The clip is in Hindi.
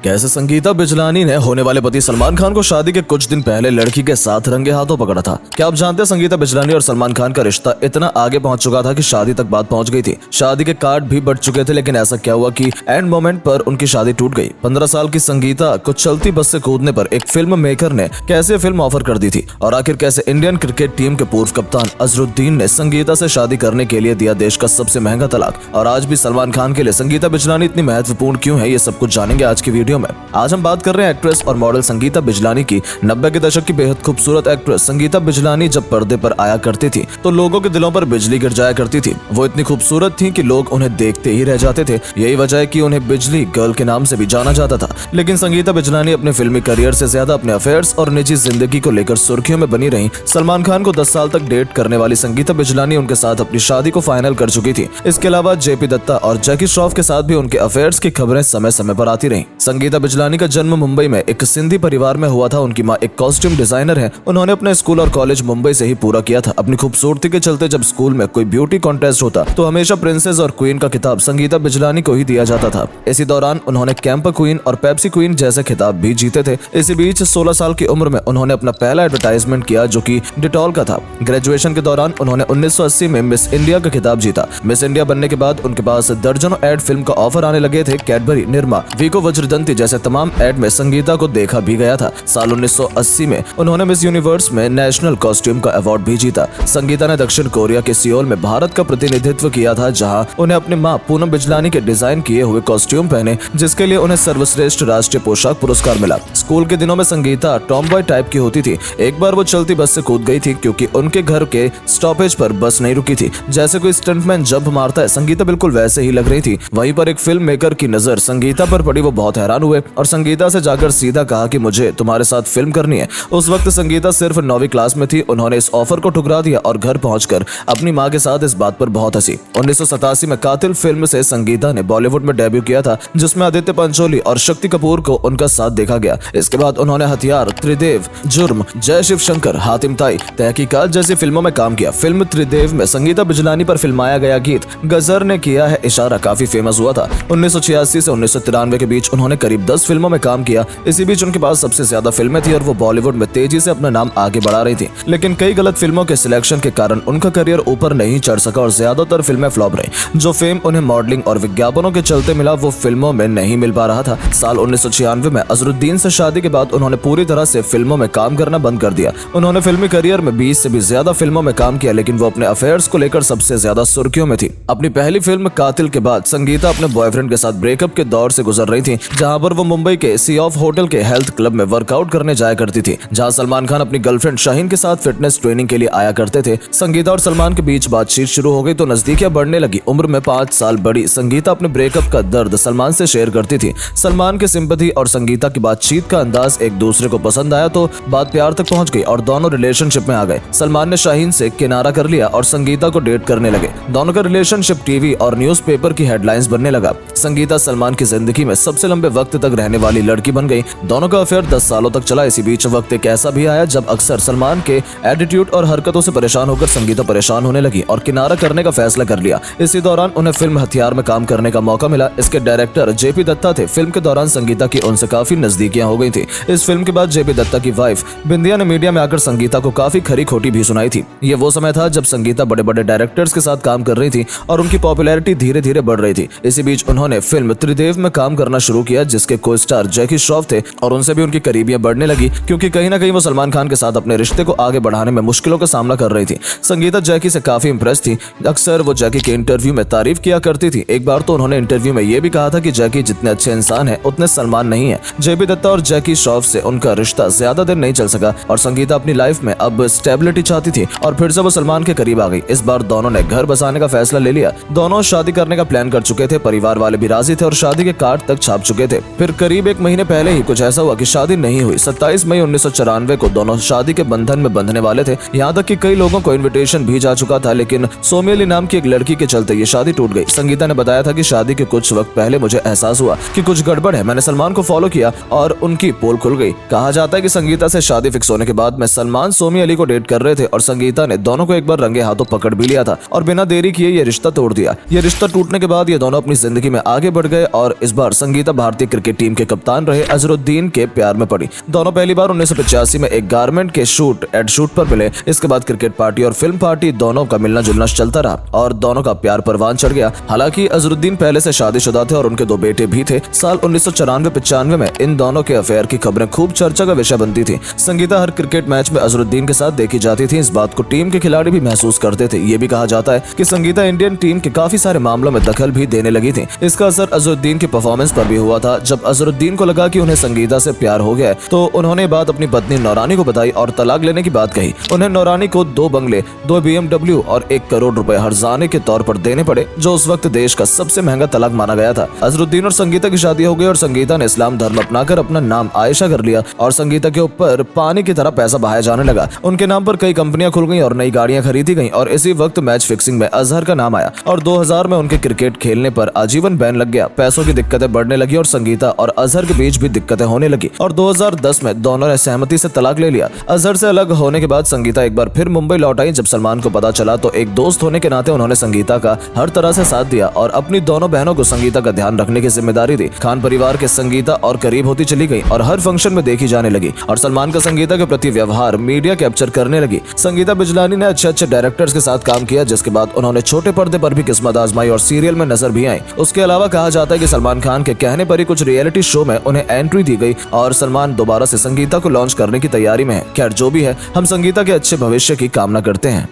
कैसे संगीता बिजलानी ने होने वाले पति सलमान खान को शादी के कुछ दिन पहले लड़की के साथ रंगे हाथों पकड़ा था। क्या आप जानते हैं संगीता बिजलानी और सलमान खान का रिश्ता इतना आगे पहुंच चुका था कि शादी तक बात पहुंच गई थी। शादी के कार्ड भी बढ़ चुके थे, लेकिन ऐसा क्या हुआ कि एंड मोमेंट पर उनकी शादी टूट गई। 15 साल की संगीता को चलती बस से कूदने पर एक फिल्म मेकर ने कैसे फिल्म ऑफर कर दी थी, और आखिर कैसे इंडियन क्रिकेट टीम के पूर्व कप्तान अजरुद्दीन ने संगीता से शादी करने के लिए दिया देश का सबसे महंगा तलाक, और आज भी सलमान खान के लिए संगीता बिजलानी इतनी महत्वपूर्ण क्यों है, ये सब कुछ जानेंगे आज की वीडियो में। आज हम बात कर रहे हैं एक्ट्रेस और मॉडल संगीता बिजलानी की। 90 के दशक की बेहद खूबसूरत एक्ट्रेस संगीता बिजलानी जब पर्दे पर आया करती थी तो लोगों के दिलों पर बिजली गिर जाया करती थी। वो इतनी खूबसूरत थी कि लोग उन्हें देखते ही रह जाते थे। यही वजह है कि उन्हें बिजली गर्ल के नाम से भी जाना जाता था। लेकिन संगीता बिजलानी अपने फिल्मी करियर से ज्यादा अपने अफेयर्स और निजी जिंदगी को लेकर सुर्खियों में बनी रही। सलमान खान को 10 साल तक डेट करने वाली संगीता बिजलानी उनके साथ अपनी शादी को फाइनल कर चुकी थी। इसके अलावा जेपी दत्ता और जैकी श्रॉफ के साथ भी उनके अफेयर्स की खबरें समय समय पर आती रही। संगीता बिजलानी का जन्म मुंबई में एक सिंधी परिवार में हुआ था। उनकी माँ एक कॉस्ट्यूम डिजाइनर है। उन्होंने अपने स्कूल और कॉलेज मुंबई से ही पूरा किया था। अपनी खूबसूरती के चलते जब स्कूल में कोई ब्यूटी कॉन्टेस्ट होता तो हमेशा प्रिंसेस और क्वीन का खिताब संगीता बिजलानी को ही दिया जाता था। इसी दौरान उन्होंने कैंपर क्वीन और पेप्सी क्वीन जैसे खिताब भी जीते थे। इसी बीच 16 साल की उम्र में उन्होंने अपना पहला एडवर्टाइजमेंट किया जो कि डिटॉल का था। ग्रेजुएशन के दौरान उन्होंने 1980 में मिस इंडिया का खिताब जीता। मिस इंडिया बनने के बाद उनके पास दर्जनों एड फिल्म का ऑफर आने लगे थे। कैडबरी, निरमा, वीको वज्रदंती जैसे तमाम एड में संगीता को देखा भी गया था। साल 1980 में उन्होंने मिस यूनिवर्स में नेशनल कॉस्ट्यूम का अवार्ड भी जीता। संगीता ने दक्षिण कोरिया के सियोल में भारत का प्रतिनिधित्व किया था, जहां उन्हें अपनी मां पूनम बिजलानी के डिजाइन किए हुए कॉस्ट्यूम पहने, जिसके लिए उन्हें सर्वश्रेष्ठ राष्ट्रीय पोशाक पुरस्कार मिला। स्कूल के दिनों में संगीता टॉम बॉय टाइप की होती थी। एक बार वो चलती बस से कूद गई थी क्योंकि उनके घर के स्टॉपेज पर बस नहीं रुकी थी। जैसे कोई स्टंटमैन जंप मारता है, संगीता बिल्कुल वैसे ही लग रही थी। वहीं पर एक फिल्म मेकर की नजर संगीता पर पड़ी। वो बहुत हैरान हुए और संगीता से जाकर सीधा कहा कि मुझे तुम्हारे साथ फिल्म करनी है। उस वक्त संगीता सिर्फ 9वीं क्लास में थी। उन्होंने इस ऑफर को ठुकरा दिया और घर पहुंचकर अपनी मां के साथ इस बात पर बहुत हंसी। 1987 में कातिल फिल्म से संगीता ने बॉलीवुड में डेब्यू किया था, जिसमें आदित्य पंचोली और शक्ति कपूर को उनका साथ देखा गया। इसके बाद उन्होंने हथियार, त्रिदेव, जुर्म, जय शिव शंकर, हातिम ताई, तहकीकात जैसी फिल्मों में काम किया। फिल्म त्रिदेव में संगीता बिजलानी पर फिल्माया गया गीत गजर ने किया है इशारा काफी फेमस हुआ था। 1986 से 1993 के बीच उन्होंने करीब 10 फिल्मों में काम किया। इसी बीच उनके पास सबसे ज्यादा फिल्में थी और वो बॉलीवुड में तेजी से अपना नाम आगे बढ़ा रही थी। लेकिन कई गलत फिल्मों के सिलेक्शन के कारण उनका करियर ऊपर नहीं चढ़ सका और ज्यादातर फिल्में फ्लॉप रही। जो फेम उन्हें मॉडलिंग और विज्ञापनों के चलते मिला, वो फिल्मों में नहीं मिल पा रहा था। साल 1996 में अजरुद्दीन से शादी के बाद उन्होंने पूरी तरह से फिल्मों में काम करना बंद कर दिया। उन्होंने फिल्मी करियर में 20 से भी ज्यादा फिल्मों में काम किया, लेकिन वो अपने अफेयर्स को लेकर सबसे ज्यादा सुर्खियों में थी। अपनी पहली फिल्म कातिल के बाद संगीता अपने बॉयफ्रेंड के साथ ब्रेकअप के दौर से गुजर रही थी, जहां पर वो मुंबई के सी ऑफ होटल के हेल्थ क्लब में वर्कआउट करने जाया करती थी, जहां सलमान खान अपनी गर्लफ्रेंड शाहीन के साथ फिटनेस ट्रेनिंग के लिए आया करते थे। संगीता और सलमान के बीच बातचीत शुरू हो गई तो नजदीकियां बढ़ने लगी। उम्र में 5 साल बड़ी संगीता अपने ब्रेकअप का दर्द सलमान से शेयर करती थी। सलमान के सिंपैथी और संगीता की बातचीत का अंदाज एक दूसरे को पसंद आया तो बात प्यार तक पहुंच गई और दोनों रिलेशनशिप में आ गए। सलमान ने शाहीन से किनारा कर लिया और संगीता को डेट करने लगे। दोनों का रिलेशनशिप टीवी और न्यूज़पेपर की हेडलाइंस बनने लगा। संगीता सलमान की जिंदगी में सबसे लंबे वक्त तक रहने वाली लड़की बन गई। दोनों का अफेयर 10 सालों तक चला। इसी बीच वक्त एक ऐसा भी आया जब अक्सर सलमान के एटीट्यूड और हरकतों से परेशान होकर संगीता परेशान होने लगी और किनारा करने का फैसला कर लिया। इसी दौरान उन्हें फिल्म हथियार में काम करने का मौका मिला। इसके डायरेक्टर जेपी दत्ता थे। फिल्म के दौरान संगीता की उनसे काफी नजदीकियां हो गई थी। इस फिल्म के बाद जेपी दत्ता की वाइफ बिंदिया ने मीडिया में आकर संगीता को काफी खरी खोटी भी सुनाई थी। ये वो समय था जब संगीता बड़े बड़े डायरेक्टर्स के साथ काम कर रही थी और उनकी पॉपुलैरिटी धीरे धीरे बढ़ रही थी। इसी बीच उन्होंने फिल्म त्रिदेव में काम करना शुरू किया, जिसके को स्टार जैकी श्रॉफ थे और उनसे भी उनकी करीबियां बढ़ने लगी, क्योंकि कहीं ना कहीं वो सलमान खान के साथ अपने रिश्ते को आगे बढ़ाने में मुश्किलों का सामना कर रही थी। संगीता जैकी से काफी इंप्रेस थी। अक्सर वो जैकी के इंटरव्यू में तारीफ किया करती थी। एक बार तो उन्होंने इंटरव्यू में ये भी कहा था कि जैकी जितने अच्छे इंसान है उतने सलमान नहीं है। जेपी दत्ता और जैकी श्रॉफ से उनका रिश्ता ज्यादा देर नहीं चल सका और संगीता अपनी लाइफ में अब स्टेबिलिटी चाहती थी और फिर से वो सलमान के करीब आ गई। इस बार दोनों ने घर बसाने का फैसला ले लिया। दोनों शादी करने का प्लान कर चुके थे। परिवार वाले भी राजी थे और शादी के कार्ड तक छाप चुके थे। फिर करीब 1 महीने पहले ही कुछ ऐसा हुआ कि शादी नहीं हुई। 27 मई 1994 को दोनों शादी के बंधन में बंधने वाले थे। यहाँ तक कि कई लोगों को इनविटेशन भी जा चुका था, लेकिन सोमियली नाम की एक लड़की के चलते ये शादी टूट गई। संगीता ने बताया था कि शादी के कुछ वक्त पहले मुझे एहसास हुआ कि कुछ गड़बड़ है। मैंने सलमान को फॉलो किया और उनकी पोल खुल गई। कहा जाता है कि संगीता से शादी फिक्स होने के बाद में सलमान सोमी अली को डेट कर रहे थे और संगीता ने दोनों को एक बार रंगे हाथों पकड़ भी लिया था और बिना देरी किए ये रिश्ता तोड़ दिया। ये रिश्ता टूटने के बाद ये दोनों अपनी जिंदगी में आगे बढ़ गए और इस बार संगीता भारतीय क्रिकेट टीम के कप्तान रहे अजहरुद्दीन के प्यार में पड़ी। दोनों पहली बार 1985 में एक गारमेंट के शूट पर मिले। इसके बाद क्रिकेट पार्टी और फिल्म पार्टी दोनों का मिलना जुलना चलता रहा और दोनों का प्यार परवान चढ़ गया। हालांकि अजहरुद्दीन पहले से शादीशुदा थे और उनके 2 बेटे भी थे। साल 1994-95 में इन दोनों के अफेयर की खबरें खूब चर्चा का विषय बनती थी। संगीता हर क्रिकेट मैच में अजहरुद्दीन के साथ देखी जाती थी। इस बात को टीम के खिलाड़ी भी महसूस करते थे। ये भी कहा जाता है कि संगीता इंडियन टीम के काफी सारे मामलों में दखल भी देने लगी थी। इसका असर अजहरुद्दीन की परफॉर्मेंस पर भी हुआ था। जब अजहरुद्दीन को लगा कि उन्हें संगीता से प्यार हो गया तो उन्होंने बात अपनी पत्नी नौरानी को बताई और तलाक लेने की बात कही। उन्हें नौरानी को 2 बंगले, 2 BMW और 1 करोड़ रुपए हर्जाने के तौर पर देने पड़े, जो उस वक्त देश का सबसे महंगा तलाक माना गया था। अजहरुद्दीन और संगीता की शादी हो गई और संगीता ने इस्लाम धर्म अपनाकर अपना नाम आयशा कर लिया और संगीता के ऊपर पानी की तरह पैसा बहाया जाने लगा। उनके नाम पर कई कंपनियां खुल गई और नई गाड़ियां खरीदी गई और इसी वक्त मैच फिक्सिंग में अजहर का नाम आया और 2000 में उनके क्रिकेट खेलने पर आजीवन बैन लग गया। पैसों की दिक्कतें बढ़ने लगी और संगीता और अजहर के बीच भी दिक्कतें होने लगी और 2010 में दोनों ने सहमति से तलाक ले लिया। अजहर से अलग होने के बाद संगीता एक बार फिर मुंबई लौट आई। जब सलमान को पता चला तो एक दोस्त होने के नाते उन्होंने संगीता का हर तरह से साथ दिया और अपनी दोनों बहनों को संगीता का ध्यान रखने की जिम्मेदारी दी। खान परिवार के संगीता और करीब होती चली गई और हर फंक्शन में देखी जाने लगी और सलमान का संगीता के प्रति व्यवहार मीडिया कैप्चर करने लगी। संगीता बिजलानी ने अच्छे डायरेक्टर्स के साथ काम किया, जिसके बाद उन्होंने छोटे पर्दे पर भी किस्मत आजमाई और सीरियल में नजर भी आई। उसके अलावा कहा जाता है कि सलमान खान के कहने पर ही कुछ रियलिटी शो में उन्हें एंट्री दी गई और सलमान दोबारा से संगीता को लॉन्च करने की तैयारी में है। खैर जो भी है, हम संगीता के अच्छे भविष्य की कामना करते हैं।